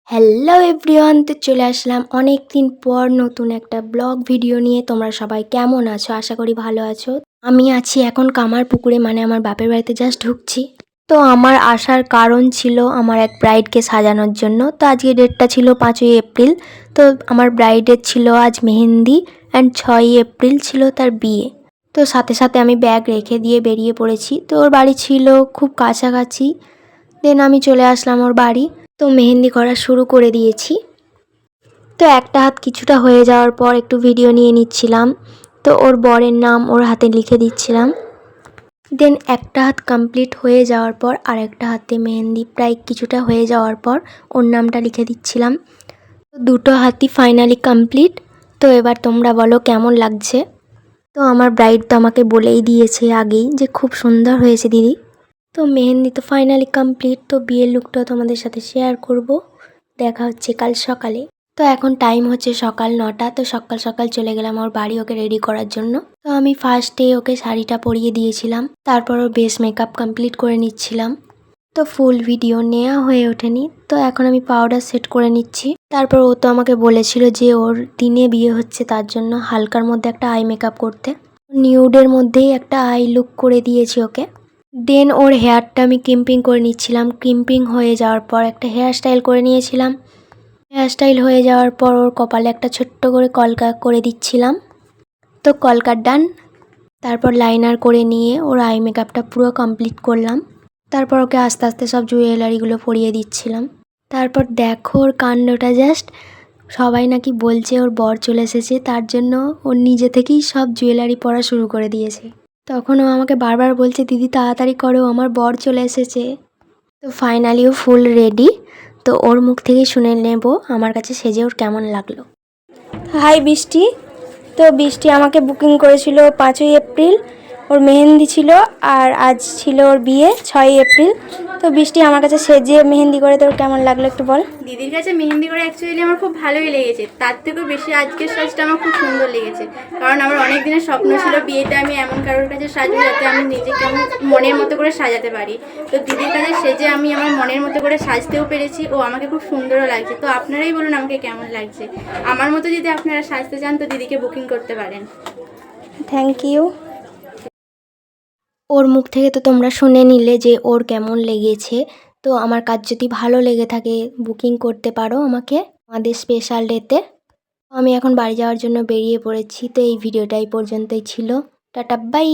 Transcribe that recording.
Hello everyone, তো চলে আসলাম অনেক দিন পর নতুন একটা ব্লগ ভিডিও নিয়ে। তোমরা সবাই কেমন আছো? আশা করি ভালো আছো। আমি আছি এখন কামারপুকুরে, মানে আমার বাপের বাড়িতে জাস্ট ঢুকছি। তো আমার আসার কারণ ছিল আমার এক ব্রাইডকে সাজানোর জন্য। তো আজকে ডেটটা ছিল 5ই এপ্রিল। তো আমার ব্রাইডের ছিল আজ মেহেন্দি অ্যান্ড 6ই এপ্রিল ছিল তার বিয়ে। তো সাথে সাথে আমি ব্যাগ রেখে দিয়ে বেরিয়ে পড়েছি। তো ওর বাড়ি ছিল খুব কাছাকাছি। দেন আমি চলে আসলাম ওর বাড়ি। তো মেহেন্দি করা শুরু করে দিয়েছি। তো একটা হাত কিছুটা হয়ে যাওয়ার পর একটু ভিডিও নিয়ে নিচ্ছিলাম। তো ওর বরের নাম ওর হাতে লিখে দিচ্ছিলাম। দেন একটা হাত কমপ্লিট হয়ে যাওয়ার পর আর একটা হাতে মেহেন্দি প্রায় কিছুটা হয়ে যাওয়ার পর ওর নামটা লিখে দিচ্ছিলাম। তো দুটো হাতই ফাইনালি কমপ্লিট। তো এবার তোমরা বলো কেমন লাগছে। তো আমার ব্রাইড তো আমাকে বলেই দিয়েছে আগেই যে খুব সুন্দর হয়েছে দিদি। তো মেহেন্দি তো ফাইনালি কমপ্লিট। তো বিয়ের লুকটাও তোমাদের সাথে শেয়ার করব। দেখা হচ্ছে কাল সকালে। তো এখন টাইম হচ্ছে সকাল 9টা। তো সকাল সকাল চলে গেলাম ওর বাড়ি ওকে রেডি করার জন্য। তো আমি ফার্স্টে ওকে শাড়িটা পরিয়ে দিয়েছিলাম, তারপর ওর বেস মেকআপ কমপ্লিট করে নিচ্ছিলাম। তো ফুল ভিডিও নেওয়া হয়ে ওঠেনি। তো এখন আমি পাউডার সেট করে নিচ্ছি। তারপর ও তো আমাকে বলেছিল যে ওর দিনে বিয়ে হচ্ছে, তার জন্য হালকার মধ্যে একটা আই মেকআপ করতে। নিউডের মধ্যেই একটা আই লুক করে দিয়েছি ওকে। দেন ওর হেয়ারটা আমি ক্রিম্পিং করে নিচ্ছিলাম। ক্রিম্পিং হয়ে যাওয়ার পর একটা হেয়ার স্টাইল করে নিয়েছিলাম। হেয়ার স্টাইল হয়ে যাওয়ার পর ওর কপালে একটা ছোট্ট করে কলকা করে দিচ্ছিলাম। তো কলকার ডান। তারপর লাইনার করে নিয়ে ওর আই মেকআপটা পুরো কমপ্লিট করলাম। তারপর ওকে আস্তে আস্তে সব জুয়েলারিগুলো পরিয়ে দিচ্ছিলাম। তারপর দেখো ওর কাণ্ডটা জাস্ট, সবাই নাকি বলছে ওর বর চলে এসেছে, তার জন্য ওর নিজে থেকেই সব জুয়েলারি পরা শুরু করে দিয়েছে। তখন ও আমাকে বারবার বলছে দিদি তাড়াতাড়ি করো, আমার বর চলে এসেছে। তো ফাইনালি ও ফুল রেডি। তো ওর মুখ থেকেই শুনে নেব আমার কাছে সেজে ওর কেমন লাগলো। হাই বৃষ্টি। তো বৃষ্টি আমাকে বুকিং করেছিল 5ই এপ্রিল, ওর মেহেন্দি ছিল, আর আজ ছিল ওর বিয়ে 6ই এপ্রিল। তো বৃষ্টি আমার কাছে সেজে মেহেন্দি করে তোর কেমন লাগলো একটু বল। দিদির কাছে মেহেন্দি করে অ্যাকচুয়ালি আমার খুব ভালোই লেগেছে, তার থেকেও বেশি আজকের সাজটা আমার খুব সুন্দর লেগেছে। কারণ আমার অনেক দিনের স্বপ্ন ছিল বিয়েতে আমি এমন কারোর কাছে সাজবো যাতে আমি নিজেকে আমার মনের মতো করে সাজাতে পারি। তো দিদির কাছে সেজে আমি আমার মনের মতো করে সাজতেও পেরেছি, ও আমাকে খুব সুন্দরও লাগছে। তো আপনারাই বলুন আমাকে কেমন লাগছে। আমার মতো যদি আপনারা সাজতে চান তো দিদিকে বুকিং করতে পারেন। Thank you. ওর মুখ থেকে তো তোমরা শুনে নিলে যে ওর কেমন লেগেছে। তো আমার কাজ যদি ভালো লেগে থাকে বুকিং করতে পারো আমাকে আমাদের স্পেশাল ডেতে। আমি এখন বাড়ি যাওয়ার জন্য বেরিয়ে পড়েছি। তো এই ভিডিওটা এই পর্যন্তই ছিল। Tata bye.